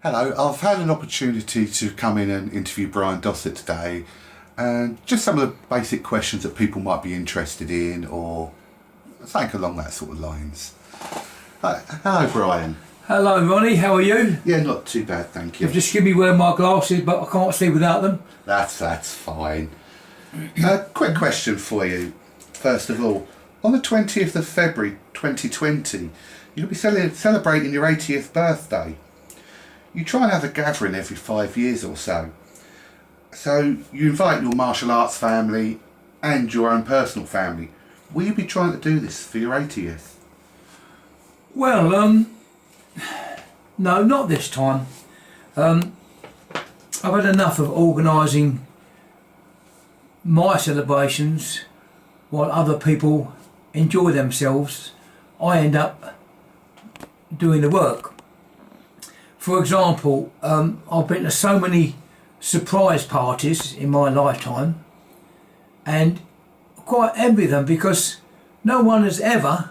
Hello, I've had an opportunity to come in and interview Brian Dossett today, and just some of the basic questions that people might be interested in, or something along that sort of lines. Hello Brian. Hello Ronnie, how are you? Yeah, not too bad, thank you. You've just given me wearing my glasses, but I can't see without them. That's fine. Quick question for you. First of all, on the 20th of February 2020, you'll be celebrating your 80th birthday. You try and have a gathering every 5 years or so. So you invite your martial arts family and your own personal family. Will you be trying to do this for your 80th? Well, no, not this time. I've had enough of organising my celebrations while other people enjoy themselves. I end up doing the work. For example, I've been to so many surprise parties in my lifetime, and I quite envy them because no one has ever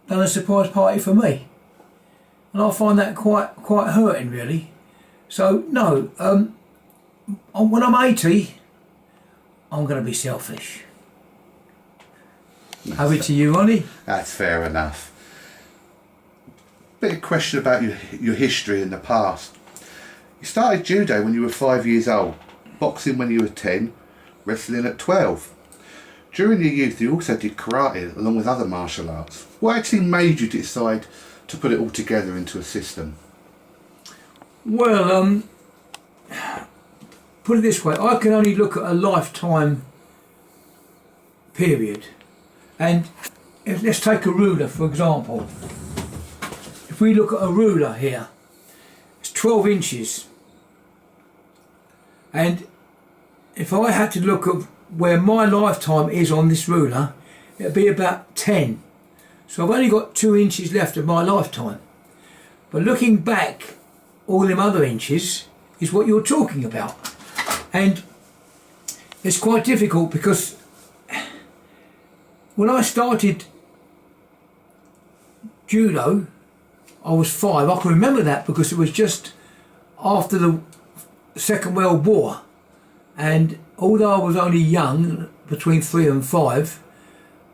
done a surprise party for me, and I find that quite hurting, really. So no, when I'm 80, I'm going to be selfish. Over to you, Ronnie. That's fair enough. Bit of question about your history in the past. You started judo when you were 5 years old, boxing when you were 10, wrestling at 12. During your youth you also did karate along with other martial arts. What actually made you decide to put it all together into a system? Well, put it this way, I can only look at a lifetime period, and let's take a ruler for example. If we look at a ruler here, it's 12 inches, and if I had to look at where my lifetime is on this ruler, it'd be about 10. So I've only got 2 inches left of my lifetime. But looking back, all them other inches is what you're talking about. And it's quite difficult because when I started judo, I was 5. I can remember that because it was just after the Second World War, and although I was only young, between 3 and 5,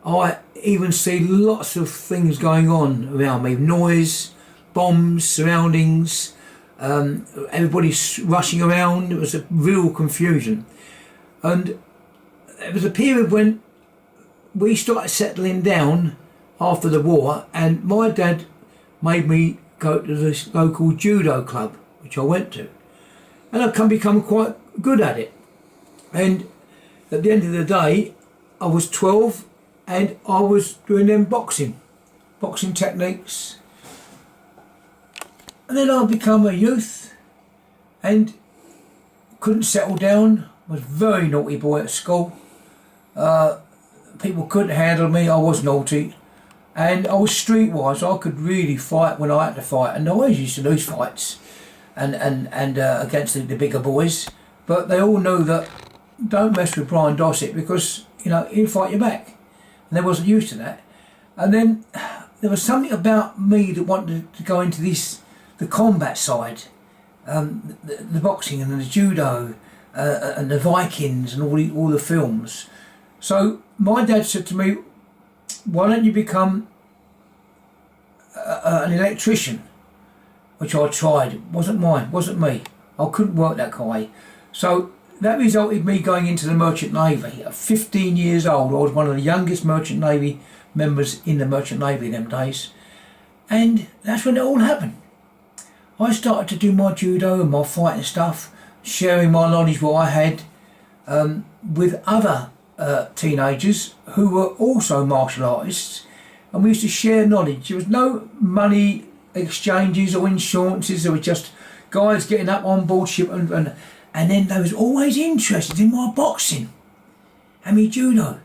I even see lots of things going on around me. Noise, bombs, surroundings, everybody's rushing around. It was a real confusion. And it was a period when we started settling down after the war, and my dad made me go to this local judo club, which I went to, and I've become quite good at it. And at the end of the day, I was 12 and I was doing them boxing techniques. And then I become a youth and couldn't settle down. I was a very naughty boy at school. People couldn't handle me. I was naughty. And I was streetwise. I could really fight when I had to fight, and I always used to lose fights, and against the bigger boys. But they all knew that don't mess with Brian Dossett because he'll fight you back, and they wasn't used to that. And then there was something about me that wanted to go into the combat side, the boxing and the judo, and the Vikings and all the films. So my dad said to me, why don't you become an electrician? Which I tried. It wasn't me. I couldn't work that way. So that resulted in me going into the Merchant Navy. At 15 years old, I was one of the youngest Merchant Navy members in the Merchant Navy in them days. And that's when it all happened. I started to do my judo and my fighting stuff, sharing my knowledge what I had with other teenagers who were also martial artists, and we used to share knowledge. There was no money exchanges or insurances. There were just guys getting up on board ship, and then they was always interested in my boxing and my judo.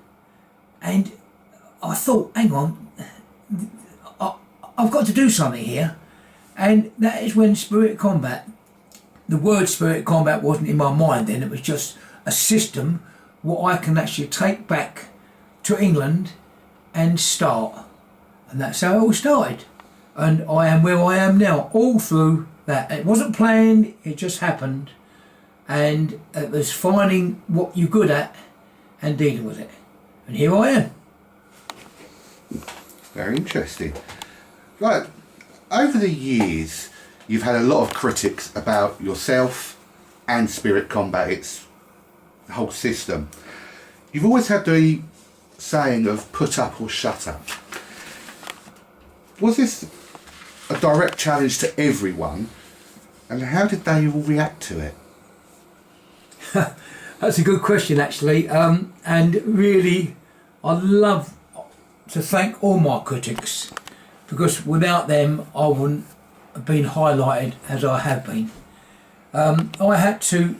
And I thought, hang on, I've got to do something here. And that is when Spirit Combat, the word Spirit Combat wasn't in my mind then. It was just a system what I can actually take back to England and start. And that's how it all started. And I am where I am now, all through that it wasn't planned, it just happened, and it was finding what you're good at and dealing with it. And here I am. Very interesting. Right, over the years, you've had a lot of critics about yourself and Spirit Combat, its whole system. You've always had the saying of put up or shut up. Was this a direct challenge to everyone, and how did they all react to it? That's a good question, actually, and really I'd love to thank all my critics, because without them I wouldn't have been highlighted as I have been. I had to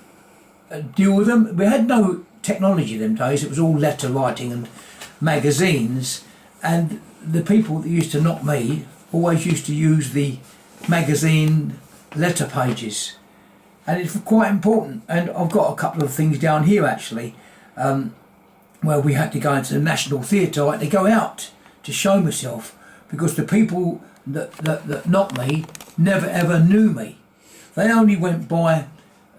deal with them. We had no technology in them days, it was all letter writing and magazines, and the people that used to knock me always used to use the magazine letter pages, and it's quite important. And I've got a couple of things down here actually, where we had to go into the National Theatre. I had to go out to show myself, because the people that knocked me never ever knew me. They only went by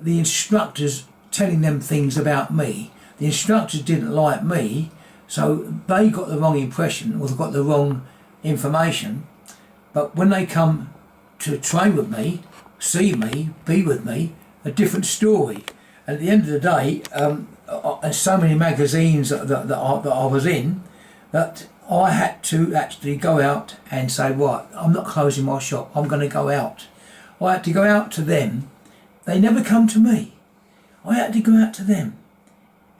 the instructors telling them things about me. The instructors didn't like me, so they got the wrong impression, or they got the wrong information. But when they come to train with me, see me, be with me, a different story. And at the end of the day, there's so many magazines that I was in, that I had to actually go out and say, right, I'm not closing my shop, I'm going to go out. I had to go out to them. They never come to me. I had to go out to them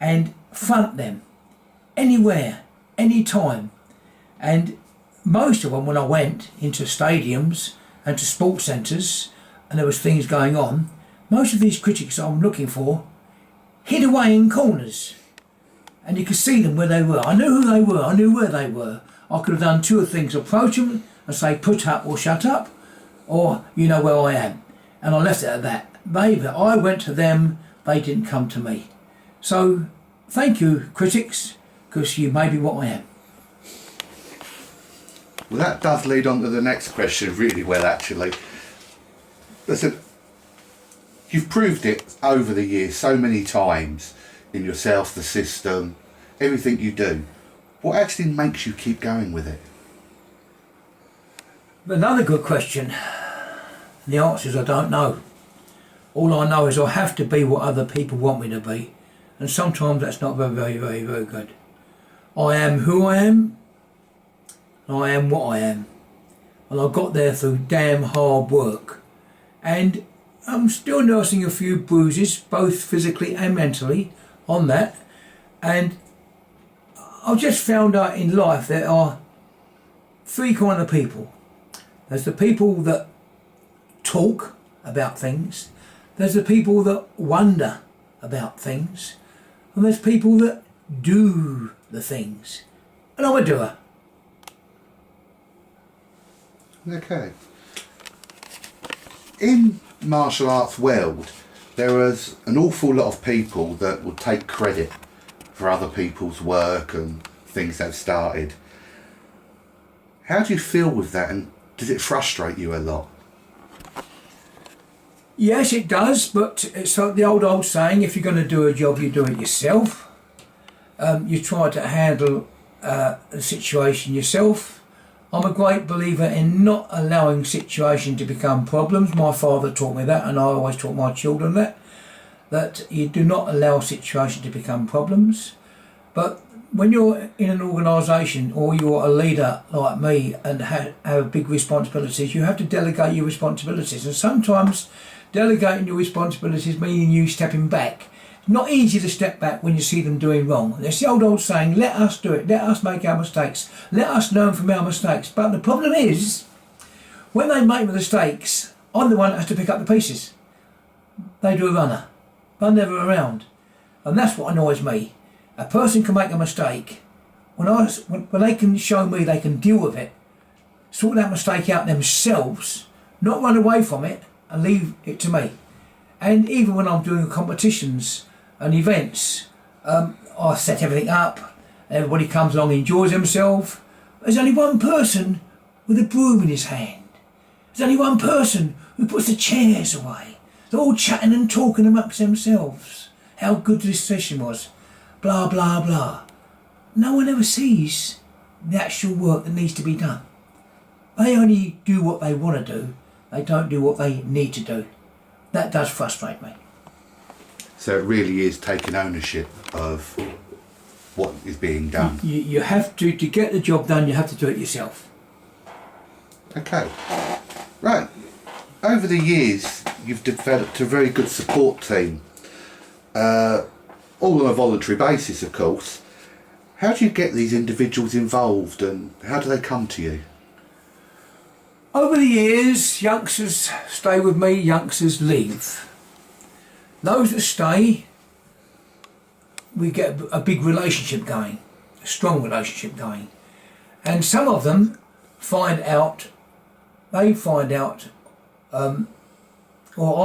and front them anywhere, anytime. And most of them, when I went into stadiums and to sports centres and there was things going on, most of these critics I'm looking for hid away in corners, and you could see them where they were. I knew who they were, I knew where they were. I could have done two things: approach them and say put up or shut up, or you know where I am. And I left it at that. I went to them, they didn't come to me. So thank you, critics, because you made me what I am. Well, that does lead on to the next question really well, actually. Listen, you've proved it over the years so many times in yourself, the system, everything you do. What actually makes you keep going with it? Another good question. The answer is I don't know. All I know is I have to be what other people want me to be, and sometimes that's not very good. I am who I am, and I am what I am, and I got there through damn hard work, and I'm still nursing a few bruises, both physically and mentally, on that. And I've just found out in life there are three kind of people. There's the people that talk about things, there's the people that wonder about things, and there's people that do the things. And I'm a doer. Okay. In martial arts world, there is an awful lot of people that will take credit for other people's work and things they've started. How do you feel with that, and does it frustrate you a lot? Yes, it does, but it's like the old saying, if you're going to do a job, you do it yourself. You try to handle the situation yourself. I'm a great believer in not allowing situation to become problems. My father taught me that, and I always taught my children that you do not allow situation to become problems. But when you're in an organisation, or you're a leader like me and have big responsibilities, you have to delegate your responsibilities. And sometimes delegating your responsibilities meaning you stepping back. It's not easy to step back when you see them doing wrong. There's the old saying, let us do it, let us make our mistakes, let us learn from our mistakes. But the problem is, when they make mistakes, I'm the one that has to pick up the pieces. They do a runner. They're never around. And that's what annoys me. A person can make a mistake. When they can show me they can deal with it, sort that mistake out themselves, not run away from it and leave it to me. And even when I'm doing competitions and events, I set everything up, everybody comes along, enjoys themselves. There's only one person with a broom in his hand. There's only one person Who puts the chairs away? They're all chatting and talking amongst themselves. How good this session was. Blah, blah, blah. No one ever sees the actual work that needs to be done. They only do what they want to do. They don't do what they need to do. That does frustrate me. So it really is taking ownership of what is being done. You have to get the job done, you have to do it yourself. Okay. Right. Over the years, you've developed a very good support team. All on a voluntary basis, of course. How do you get these individuals involved and how do they come to you? Over the years, youngsters stay with me, youngsters leave. Those that stay, we get a big relationship going, a strong relationship going. And some of them find out, or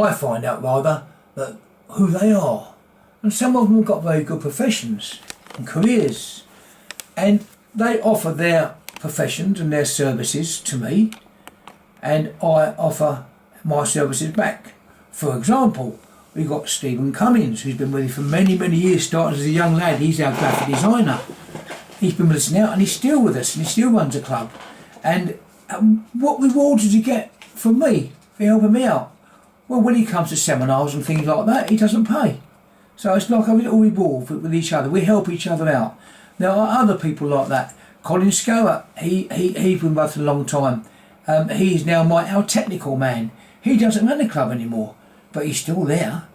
I find out rather, that who they are. And some of them have got very good professions and careers. And they offer their professions and their services to me, and I offer my services back. For example, we've got Stephen Cummins, who's been with me for many, many years, started as a young lad. He's our graphic designer. He's been with us now and he's still with us and he still runs a club. And what rewards does he get from me for helping me out? Well, when he comes to seminars and things like that, he doesn't pay. So it's like a little reward with each other. We help each other out. There are other people like that. Colin Scower, he's been with us a long time. He is now our technical man. He doesn't run the club anymore, but he's still there.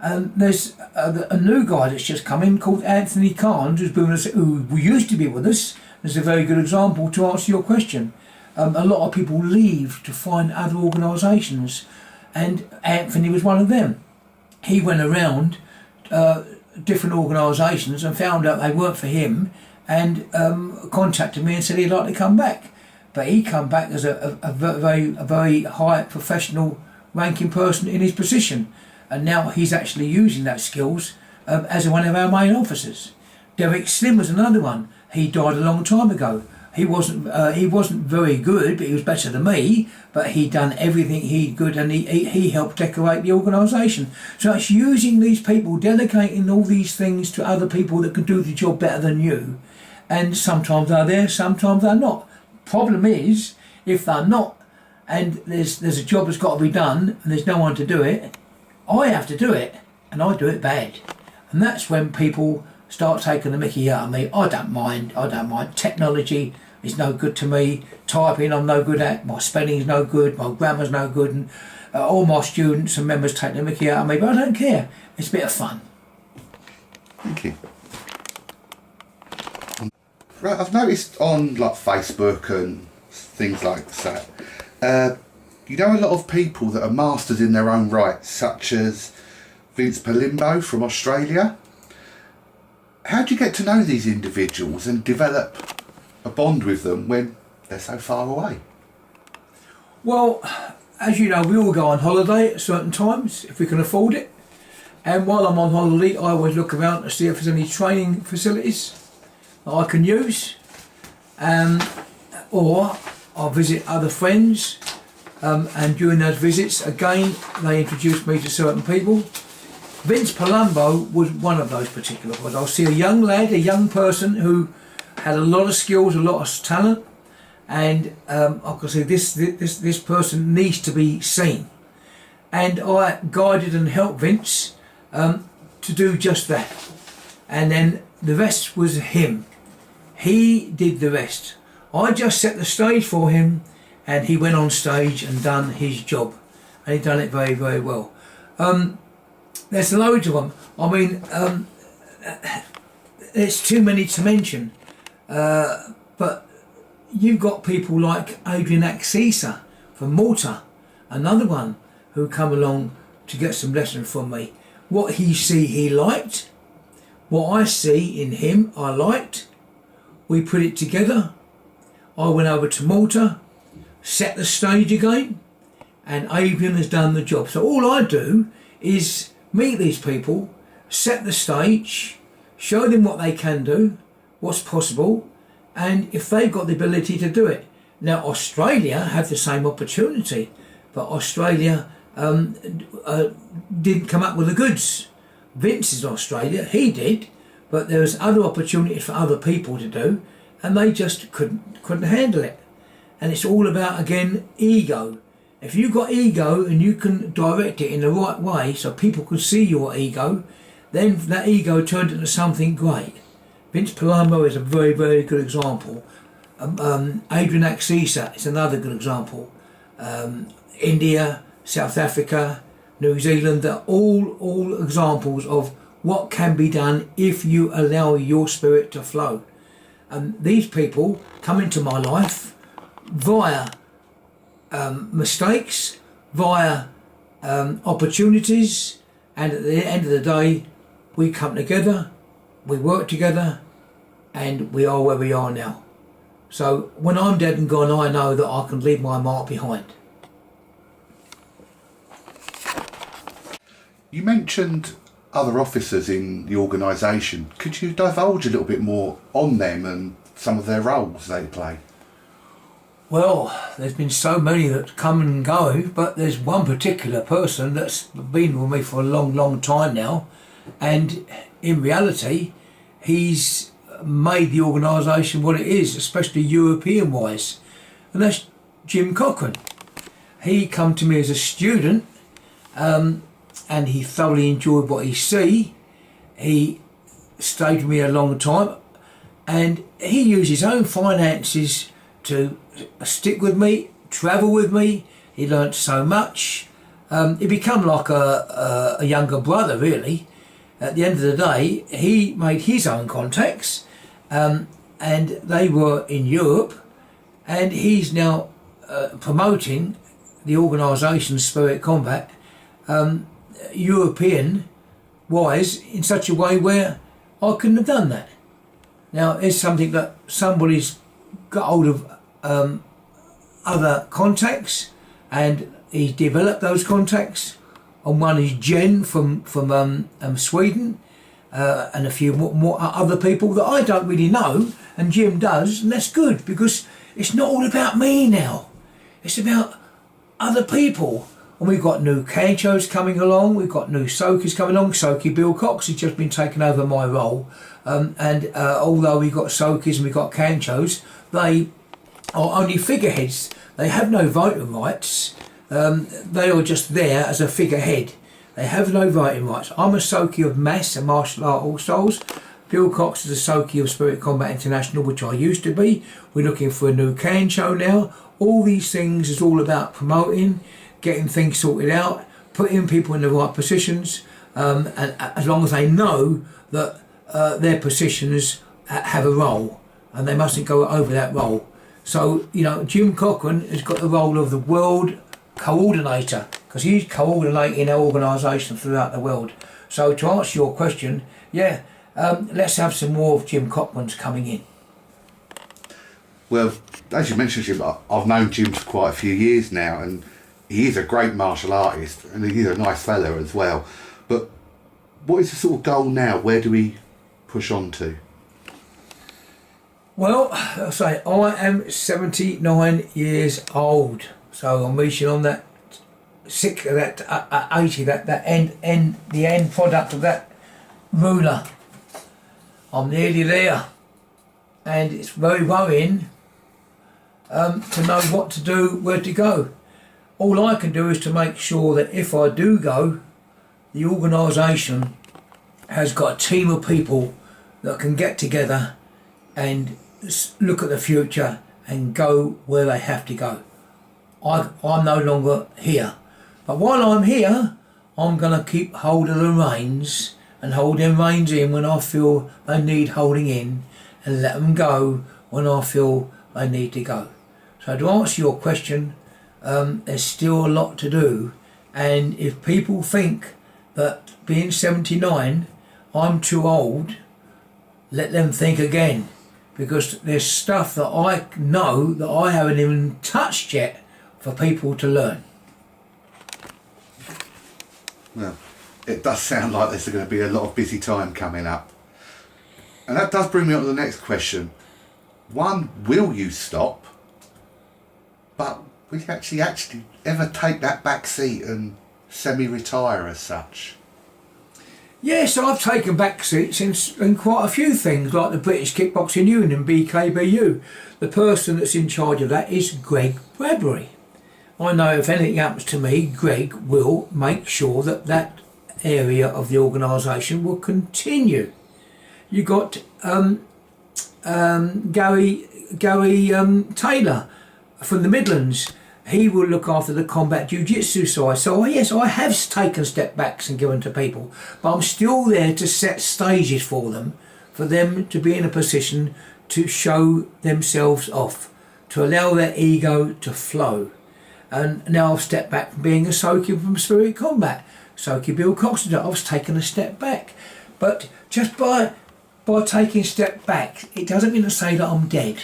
There's a new guy that's just come in called Anthony Carnes, who used to be with us. There's a very good example to answer your question. A lot of people leave to find other organisations, and Anthony was one of them. He went around different organisations and found out they weren't for him, and contacted me and said he'd like to come back. But he come back as a very high professional ranking person in his position, and now he's actually using that skills as one of our main officers. Derek Slim was another one. He died a long time ago. He wasn't very good, but he was better than me. But he done everything he could, and he helped decorate the organisation. So it's using these people, delegating all these things to other people that can do the job better than you. And sometimes they're there, sometimes they're not. Problem is, if they're not, and there's a job that's got to be done, and there's no one to do it, I have to do it, and I do it bad. And that's when people start taking the mickey out of me. I don't mind. Technology is no good to me. Typing I'm no good at. My spelling's no good. My grammar's no good. And all my students and members take the mickey out of me, but I don't care. It's a bit of fun. Thank you. Right, I've noticed on like Facebook and things like that, you know, a lot of people that are masters in their own right, such as Vince Palimbo from Australia. How do you get to know these individuals and develop a bond with them when they're so far away? Well, as you know, we all go on holiday at certain times, if we can afford it. And while I'm on holiday, I always look around to see if there's any training facilities that I can use. Or I'll visit other friends. And during those visits, again, they introduce me to certain people. Vince Palumbo was one of those particular ones. I'll see a young lad, a young person who had a lot of skills, a lot of talent, and I can say this person needs to be seen. And I guided and helped Vince to do just that. And then the rest was him. He did the rest. I just set the stage for him, and he went on stage and done his job, and he done it very, very well. There's loads of them. I mean, there's too many to mention. But you've got people like Adrian Axisa from Malta, another one who come along to get some lessons from me. What he liked, what I see in him I liked. We put it together. I went over to Malta, set the stage again, and Adrian has done the job. So all I do is meet these people, set the stage, show them what they can do, what's possible, and if they've got the ability to do it. Now Australia had the same opportunity, but Australia didn't come up with the goods. Vince is Australia, he did, but there was other opportunities for other people to do, and they just couldn't handle it. And it's all about, again, ego. If you've got ego and you can direct it in the right way so people can see your ego, then that ego turned into something great. Vince Palumbo is a very, very good example. Adrian Axisa is another good example. India, South Africa, New Zealand, they're all examples of what can be done if you allow your spirit to flow. And these people come into my life via mistakes, via opportunities, and at the end of the day, we come together, we work together, and we are where we are now. So when I'm dead and gone, I know that I can leave my mark behind. You mentioned other officers in the organisation. Could you divulge a little bit more on them and some of their roles they play? Well, there's been so many that come and go, but there's one particular person that's been with me for a long, long time now, and in reality, he's made the organisation what it is, especially European-wise, and that's Jim Cochran. He come to me as a student, and he thoroughly enjoyed what he see. He stayed with me a long time, and he used his own finances to stick with me, travel with me. He learnt so much. He become like a younger brother, really. At the end of the day, he made his own contacts, and they were in Europe, and he's now promoting the organisation Spirit Combat European-wise in such a way where I couldn't have done that. Now, it's something that somebody's got hold of other contacts, and he's developed those contacts. And one is Jen from Sweden, and a few more other people that I don't really know, and Jim does, and that's good because it's not all about me now. It's about other people. And we've got new Kanchos coming along, we've got new Sokis coming along. Soki Bill Cox has just been taking over my role, and although we've got Sokis and we've got Kanchos, they are only figureheads. They have no voting rights. They are just there as a figurehead. They have no voting rights. I'm a Soki of Mass and Martial Art All Souls. Bill Cox is a Soki of Spirit Combat International, which I used to be. We're looking for a new Kancho now. All these things is all about promoting, getting things sorted out, putting people in the right positions, and as long as they know that their positions have a role, and they mustn't go over that role. So, you know, Jim Cochran has got the role of the world coordinator, because he's coordinating our organisation throughout the world. So to answer your question, yeah, let's have some more of Jim Cochran's coming in. Well, as you mentioned, Jim, I've known Jim for quite a few years now, and he is a great martial artist, and he's a nice fella as well. But what is the sort of goal now? Where do we push on to? Well, I'll say I am 79 years old, so I'm reaching on that 80, that end product of that ruler. I'm nearly there, and it's very worrying to know what to do, where to go. All I can do is to make sure that if I do go, the organisation has got a team of people that can get together and look at the future and go where they have to go. I'm no longer here. But while I'm here, I'm going to keep hold of the reins and hold them reins in when I feel they need holding in, and let them go when I feel they need to go. So to answer your question, there's still a lot to do, and if people think that being 79 I'm too old, let them think again, because there's stuff that I know that I haven't even touched yet for people to learn. Well, it does sound like there's going to be a lot of busy time coming up. And that does bring me on to the next question. One, will you stop? But will you actually ever take that back seat and semi-retire as such? Yes, I've taken back seats in quite a few things, like the British Kickboxing Union, BKBU. The person that's in charge of that is Greg Bradbury. I know if anything happens to me, Greg will make sure that that area of the organisation will continue. You got Gary Taylor from the Midlands. He will look after the combat jiu-jitsu side. So yes, I have taken step backs and given to people, but I'm still there to set stages for them to be in a position to show themselves off, to allow their ego to flow. And now I've stepped back from being a Soki from Spirit Combat. Soki Bill Coxon, I was taking a step back. But just by taking a step back, it doesn't mean to say that I'm dead.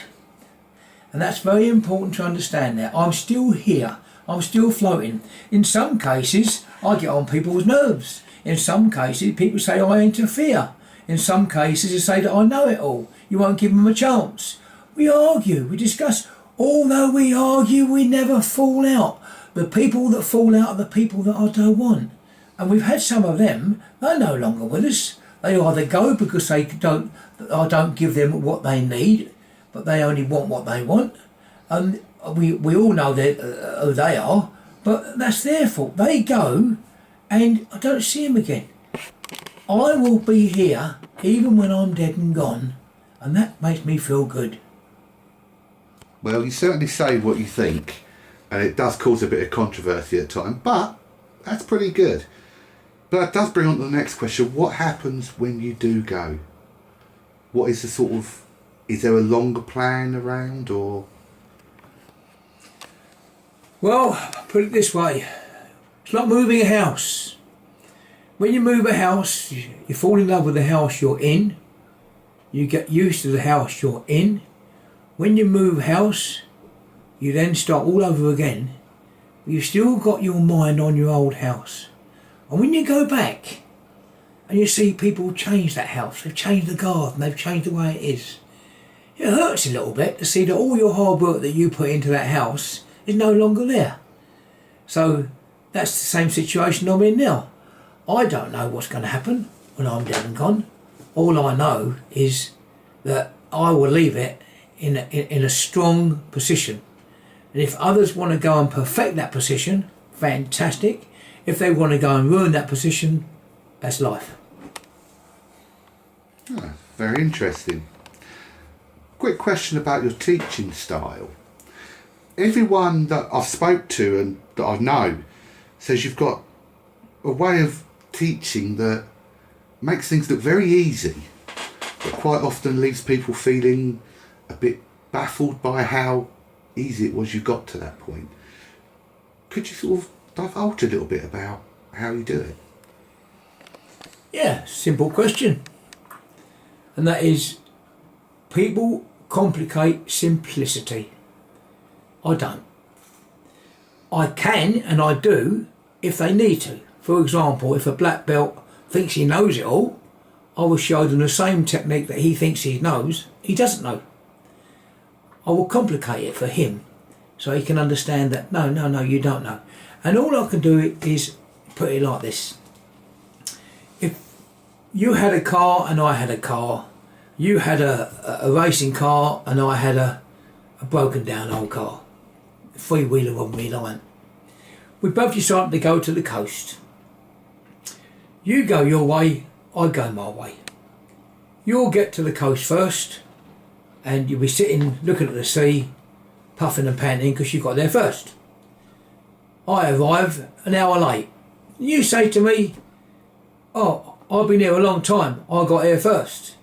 And that's very important to understand that. I'm still here. I'm still floating. In some cases, I get on people's nerves. In some cases, people say I interfere. In some cases, they say that I know it all. You won't give them a chance. We argue, we discuss. Although we argue, we never fall out. The people that fall out are the people that I don't want. And we've had some of them, they're no longer with us. They either go because I don't give them what they need, but they only want what they want. And we all know who they are, but that's their fault. They go and I don't see them again. I will be here even when I'm dead and gone, and that makes me feel good. Well, you certainly say what you think, and it does cause a bit of controversy at times, but that's pretty good. But that does bring on to the next question. What happens when you do go? What is is there a longer plan around, or? Well, put it this way. It's like moving a house. When you move a house, you fall in love with the house you're in. You get used to the house you're in. When you move house, you then start all over again. But you've still got your mind on your old house. And when you go back and you see people change that house, they've changed the garden, they've changed the way it is. It hurts a little bit to see that all your hard work that you put into that house is no longer there. So that's the same situation I'm in now. I don't know what's going to happen when I'm dead and gone. All I know is that I will leave it in a strong position. And if others want to go and perfect that position, fantastic. If they want to go and ruin that position, that's life. Oh, very interesting. Quick question about your teaching style. Everyone that I've spoke to and that I know says you've got a way of teaching that makes things look very easy, but quite often leaves people feeling a bit baffled by how easy it was you got to that point. Could you sort of divulge a little bit about how you do it? Yeah, simple question. And that is, people complicate simplicity. I don't. I can and I do if they need to. For example, if a black belt thinks he knows it all, I will show them the same technique that he thinks he knows, he doesn't know. I will complicate it for him so he can understand that no, you don't know. And all I can do is put it like this. If you had a car and I had a car, you had a racing car and I had a broken down old car, a three-wheeler on me line. We both decided to go to the coast. You go your way, I go my way. You'll get to the coast first and you'll be sitting looking at the sea, puffing and panting because you got there first. I arrive an hour late. You say to me, oh, I've been here a long time, I got here first.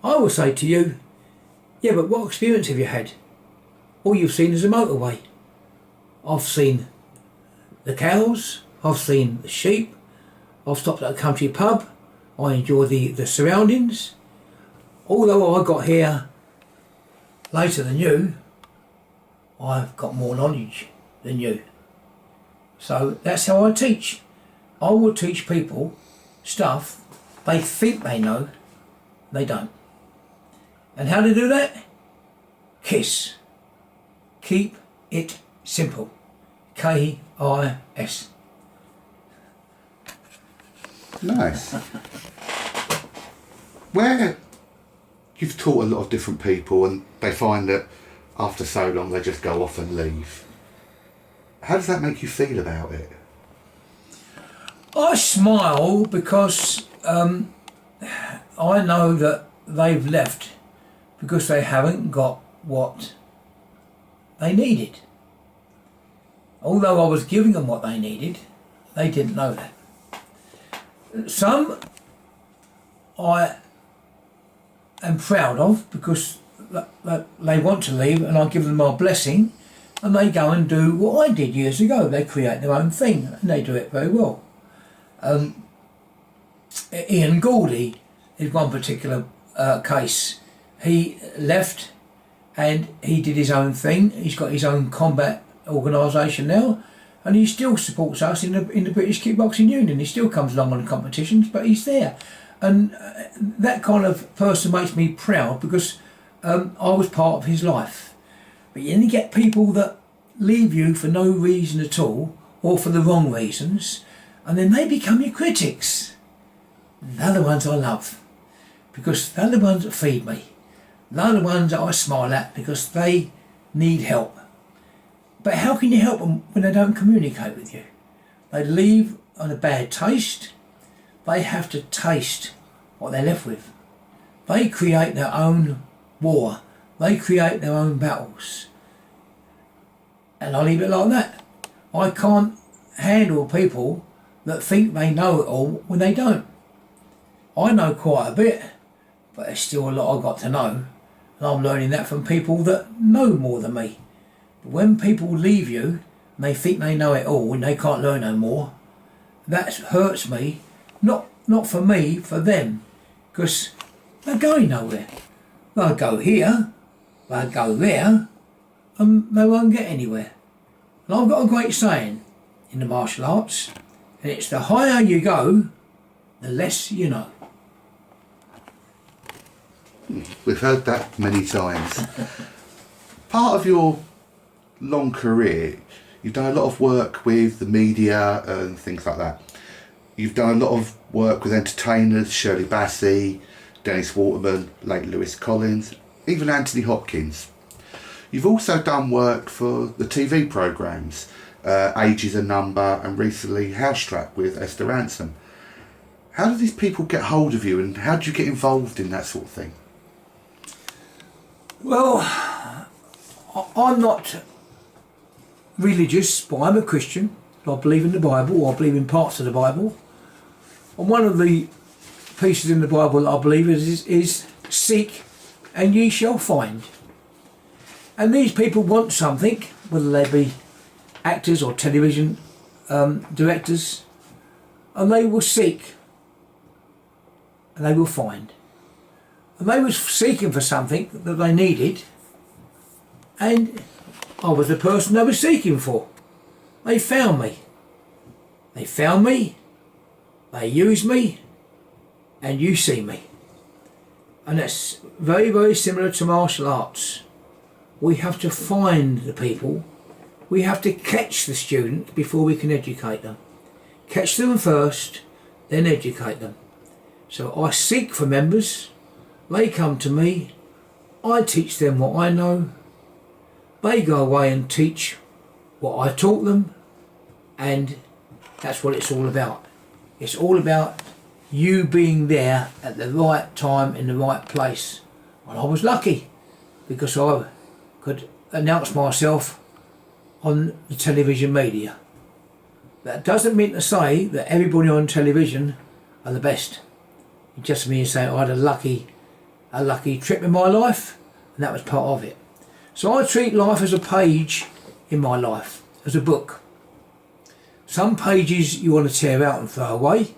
I will say to you, yeah, but what experience have you had? All you've seen is a motorway. I've seen the cows, I've seen the sheep, I've stopped at a country pub, I enjoy the surroundings. Although I got here later than you, I've got more knowledge than you. So that's how I teach. I will teach people stuff they think they know, they don't. And how to do that? KISS. Keep it simple. KIS. Nice. Where you've taught a lot of different people and they find that after so long they just go off and leave, how does that make you feel about it? I smile because I know that they've left because they haven't got what they needed. Although I was giving them what they needed, they didn't know that. Some I am proud of because they want to leave and I give them my blessing and they go and do what I did years ago. They create their own thing and they do it very well. Ian Gouldy is one particular case. He left and he did his own thing. He's got his own combat organisation now and he still supports us in the British Kickboxing Union. He still comes along on the competitions, but he's there. And that kind of person makes me proud because I was part of his life. But then you get people that leave you for no reason at all or for the wrong reasons, and then they become your critics. They're the ones I love because they're the ones that feed me. They're the ones that I smile at because they need help. But how can you help them when they don't communicate with you? They leave on a bad taste. They have to taste what they're left with. They create their own war. They create their own battles. And I leave it like that. I can't handle people that think they know it all when they don't. I know quite a bit, but there's still a lot I've got to know. And I'm learning that from people that know more than me. But when people leave you and they think they know it all and they can't learn no more, that hurts me. Not for me, for them. Because they're going nowhere. They'll go here, they'll go there, and they won't get anywhere. And I've got a great saying in the martial arts, and it's the higher you go, the less you know. We've heard that many times. Part of your long career, you've done a lot of work with the media and things like that. You've done a lot of work with entertainers, Shirley Bassey, Dennis Waterman, late Lewis Collins, even Anthony Hopkins. You've also done work for the TV programmes, Age is a Number and recently Housetrap with Esther Ransom. How do these people get hold of you and how do you get involved in that sort of thing? Well, I'm not religious, but I'm a Christian. I believe in the Bible, or I believe in parts of the Bible. And one of the pieces in the Bible that I believe is seek and ye shall find. And these people want something, whether they be actors or television directors, and they will seek and they will find. And they were seeking for something that they needed, and I was the person they were seeking for. They found me. They found me, they used me, and you see me. And that's very, very similar to martial arts. We have to find the people. We have to catch the student before we can educate them. Catch them first, then educate them. So I seek for members. They come to me. I teach them what I know. They go away and teach what I taught them. And that's what it's all about. It's all about you being there at the right time in the right place. And I was lucky because I could announce myself on the television media. That doesn't mean to say that everybody on television are the best. It just means saying I had a lucky trip in my life, and that was part of it. So I treat life as a page in my life, as a book. Some pages you want to tear out and throw away.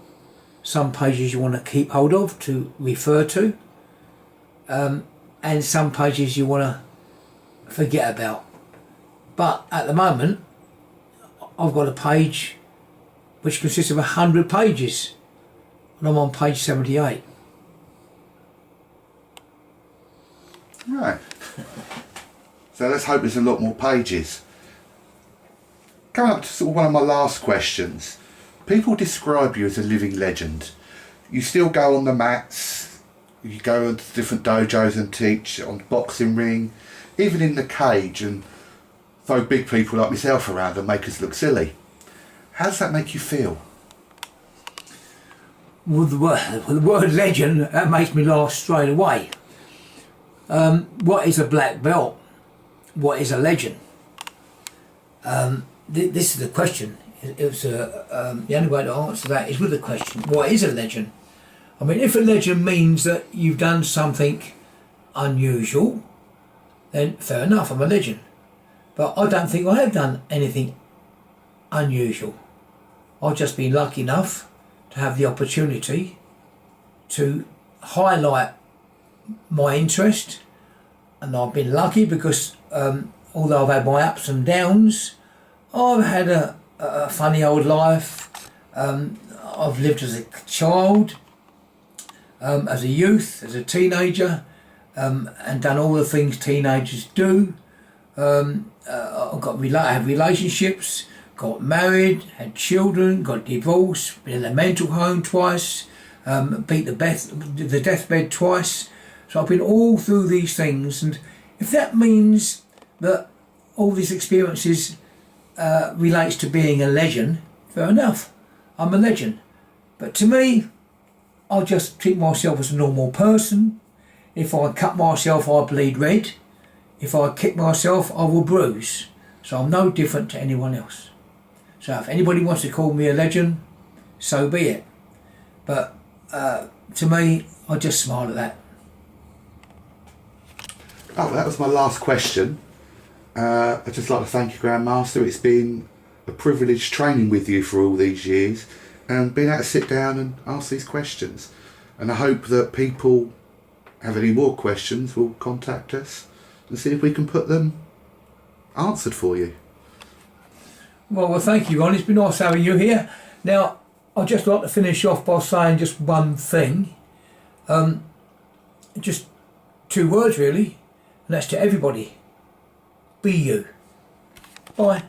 Some pages you want to keep hold of to refer to. And some pages you want to forget about. But at the moment, I've got a page which consists of 100 pages. And I'm on page 78. Right. So let's hope there's a lot more pages. Coming up to sort of one of my last questions. People describe you as a living legend. You still go on the mats, you go into different dojos and teach on the boxing ring, even in the cage, and throw big people like myself around and make us look silly. How does that make you feel? With the word legend, that makes me laugh straight away. What is a black belt? What is a legend? This is the question. The only way to answer that is with a question. What is a legend? I mean, if a legend means that you've done something unusual, then fair enough, I'm a legend. But I don't think I have done anything unusual. I've just been lucky enough to have the opportunity to highlight my interest, and I've been lucky because although I've had my ups and downs, I've had a funny old life. I've lived as a child, as a youth, as a teenager, and done all the things teenagers do. I had relationships, got married, had children, got divorced, been in a mental home twice, beat the deathbed twice. So I've been all through these things, and if that means that all these experiences relates to being a legend, fair enough, I'm a legend. But to me, I just treat myself as a normal person. If I cut myself, I bleed red. If I kick myself, I will bruise. So I'm no different to anyone else. So if anybody wants to call me a legend, so be it. But to me, I just smile at that. Oh, that was my last question. I'd just like to thank you, Grandmaster. It's been a privilege training with you for all these years and being able to sit down and ask these questions. And I hope that people have any more questions will contact us and see if we can put them answered for you. Well, thank you, Ron. It's been nice having you here. Now, I'd just like to finish off by saying just one thing. Just 2 words, really, and that's to everybody. Be you. Bye.